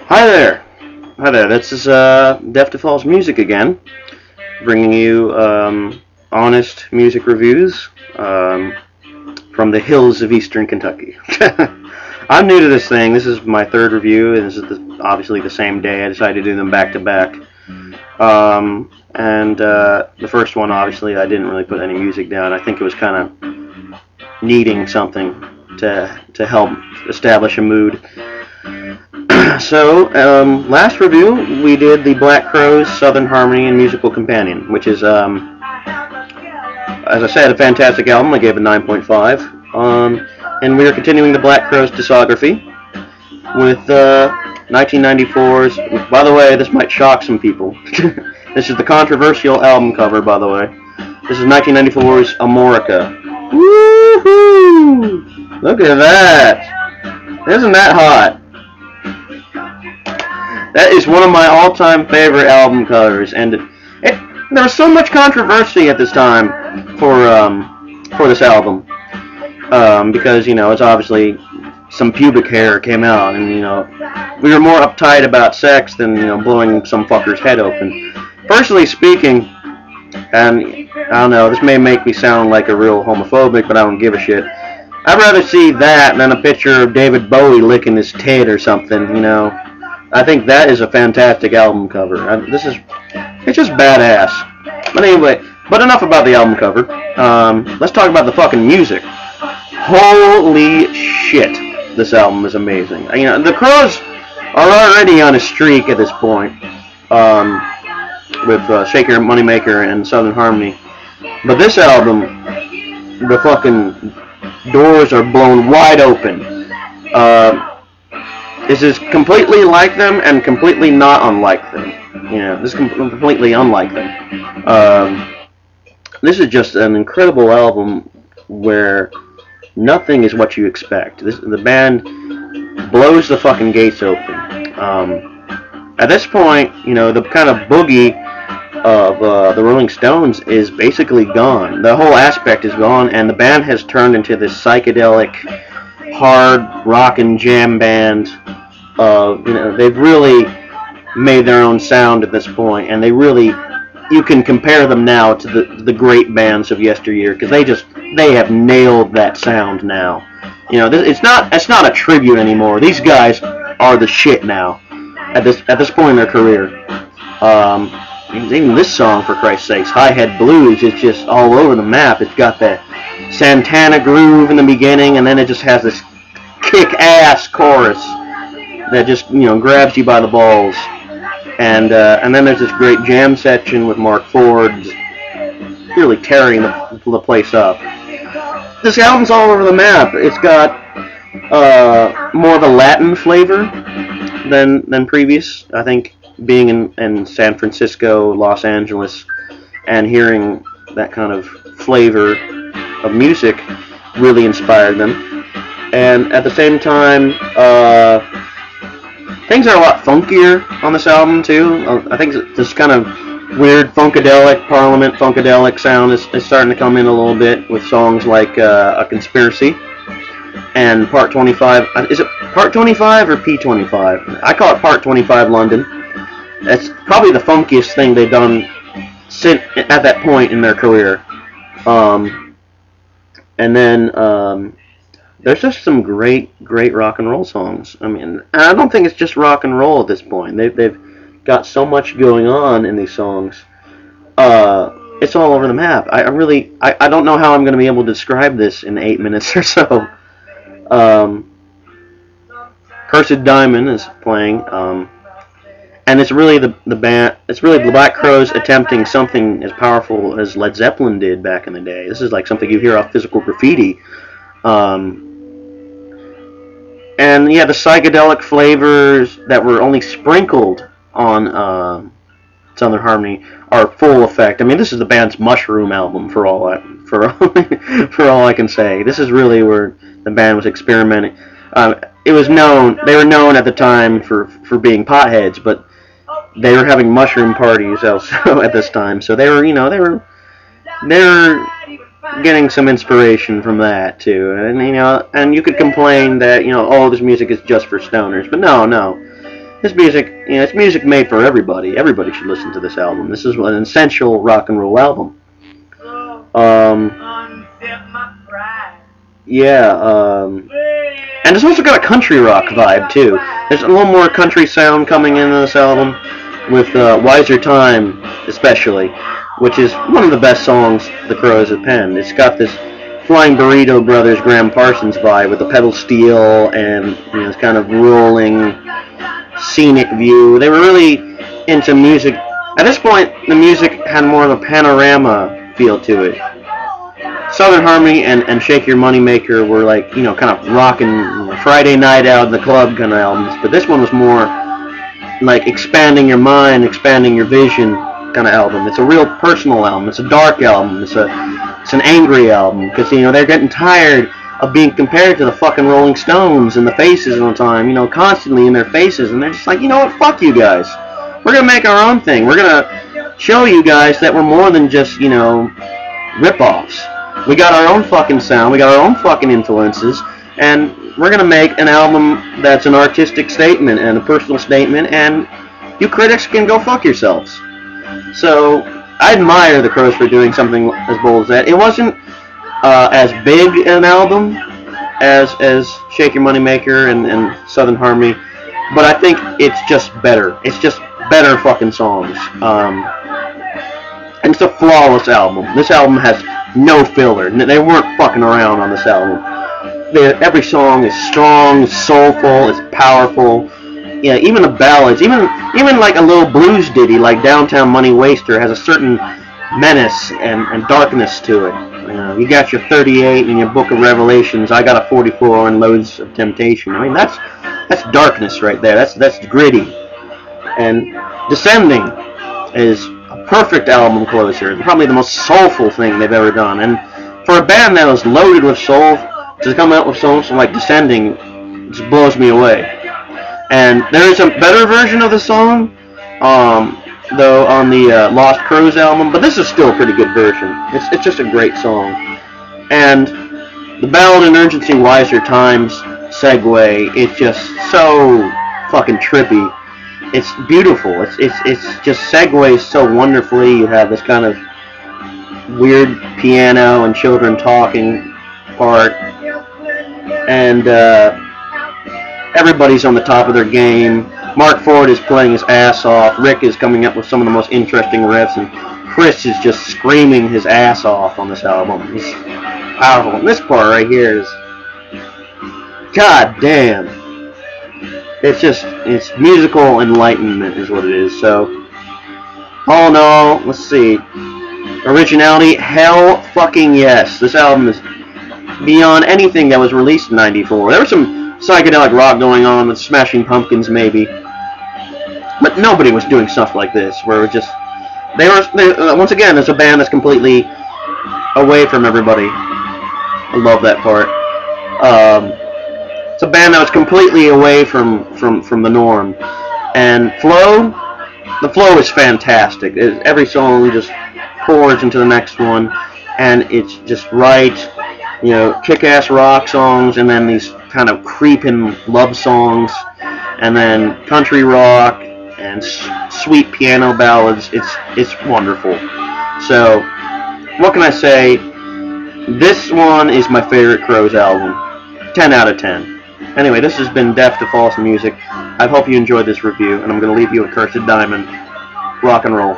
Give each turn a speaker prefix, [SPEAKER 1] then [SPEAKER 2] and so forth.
[SPEAKER 1] Hi there. Hi there. This is Deaf to Falls Music again, bringing you honest music reviews from the hills of Eastern Kentucky. I'm new to this thing. This is my third review, and this is obviously the same day. I decided to do them back to back. And the first one, obviously, I didn't really put any music down. I think it was kind of needing something to help establish a mood. So, last review, we did the Black Crowes Southern Harmony and Musical Companion, which is, as I said, a fantastic album. I gave it 9.5. And we are continuing the Black Crowes discography with 1994's, by the way, this might shock some people. This is the controversial album cover, by the way. This is 1994's Amorica. Woohoo! Look at that! Isn't that hot? That is one of my all-time favorite album covers, and there was so much controversy at this time for this album, because it's obviously some pubic hair came out, and we were more uptight about sex than blowing some fucker's head open. Personally speaking, and I don't know, this may make me sound like a real homophobic, but I don't give a shit. I'd rather see that than a picture of David Bowie licking his tit or something, I think that is a fantastic album cover. It's just badass. But anyway, enough about the album cover. Let's talk about the fucking music. Holy shit, this album is amazing. The Crowes are already on a streak at this point, with Shake Your Moneymaker and Southern Harmony. But this album, the fucking doors are blown wide open. This is completely like them and completely not unlike them. This is completely unlike them. This is just an incredible album where nothing is what you expect. The band blows the fucking gates open. At this point, the kind of boogie of the Rolling Stones is basically gone. The whole aspect is gone, and the band has turned into this psychedelic, hard rock and jam band. They've really made their own sound at this point, and you can compare them now to the great bands of yesteryear, because they have nailed that sound now. It's not a tribute anymore. These guys are the shit now at this point in their career. Even this song, for Christ's sakes, High Head Blues, is just all over the map. It's got that Santana groove in the beginning, and then it just has this kick-ass chorus that just grabs you by the balls, and then there's this great jam section with Mark Ford really tearing the place up. This album's all over the map. It's got more of a Latin flavor than previous. I think being in San Francisco, Los Angeles, and hearing that kind of flavor of music really inspired them. And at the same time, things are a lot funkier on this album too. I think this kind of weird funkadelic, Parliament funkadelic sound is starting to come in a little bit with songs like A Conspiracy and Part 25. Is it Part 25 or P25? I call it Part 25 London. That's probably the funkiest thing they've done since at that point in their career. And then there's just some great rock and roll songs. I don't think it's just rock and roll at this point. They've got so much going on in these songs. It's all over the map. I don't know how I'm going to be able to describe this in 8 minutes or so. Cursed Diamond is playing, and it's really the band. It's really the Black Crowes attempting something as powerful as Led Zeppelin did back in the day. This is like something you hear off Physical Graffiti. And yeah, the psychedelic flavors that were only sprinkled on Southern Harmony are full effect. This is the band's Mushroom album for all I can say. This is really where the band was experimenting. They were known at the time for being potheads, but they were having mushroom parties also at this time. So they were getting some inspiration from that too, and you could complain that all this music is just for stoners, but no, This music, you know, it's music made for everybody. Everybody should listen to this album. This is an essential rock and roll album. And it's also got a country rock vibe too. There's a little more country sound coming into this album, with Wiser Time especially, which is one of the best songs the Crowes have penned. It's got this Flying Burrito Brothers, Graham Parsons vibe with the pedal steel and, you know, this kind of rolling, scenic view. They were really into music. At this point, the music had more of a panorama feel to it. Southern Harmony and Shake Your Money Maker were like, you know, kind of rocking, you know, Friday night out in the club kind of albums. But this one was more like expanding your mind, expanding your vision kind of album. It's a real personal album. It's a dark album. It's an angry album, because, you know, they're getting tired of being compared to the fucking Rolling Stones and the Faces all the time, you know, constantly in their faces, and they're just like, you know what, fuck you guys. We're gonna make our own thing. We're gonna show you guys that we're more than just, you know, rip-offs. We got our own fucking sound, we got our own fucking influences, and we're gonna make an album that's an artistic statement and a personal statement, and you critics can go fuck yourselves. So I admire the Crowes for doing something as bold as that. It wasn't as big an album as Shake Your Money Maker and Southern Harmony, but I think it's just better. It's just better fucking songs. And it's a flawless album. This album has no filler. They weren't fucking around on this album. Every song is strong, it's soulful, it's powerful. Yeah, even the ballads, even like a little blues ditty like Downtown Money Waster has a certain menace and darkness to it. You know, you got your 38 in your Book of Revelations. I got a 44 and Loads of Temptation. I mean, that's darkness right there. That's gritty. And Descending is a perfect album closer. It's probably the most soulful thing they've ever done. And for a band that was loaded with soul, to come out with songs like Descending just blows me away. And there is a better version of the song, though, on the Lost Crowes album, but this is still a pretty good version. It's just a great song. And the Ballad in Urgency Wiser Times segue, it's just so fucking trippy. It's beautiful. It's just segues so wonderfully. You have this kind of weird piano and children talking part, and everybody's on the top of their game. Mark Ford is playing his ass off. Rick is coming up with some of the most interesting riffs, and Chris is just screaming his ass off on this album. He's powerful. And this part right here is, god damn. It's musical enlightenment is what it is. So, all in all, let's see. Originality, hell fucking yes. This album is beyond anything that was released in '94. There was some psychedelic rock going on with Smashing Pumpkins maybe, but nobody was doing stuff like this, where it just once again, it's a band that's completely away from everybody. I love that part. It's a band that was completely away from the norm, and the flow is fantastic. Every song just pours into the next one, and it's just right. You know, kick-ass rock songs, and then these kind of creeping love songs, and then country rock and sweet piano ballads. It's wonderful. So, what can I say? This one is my favorite Crowes album. 10 out of 10. Anyway, this has been Deaf to False Music. I hope you enjoyed this review, and I'm going to leave you with Cursed Diamond. Rock and roll.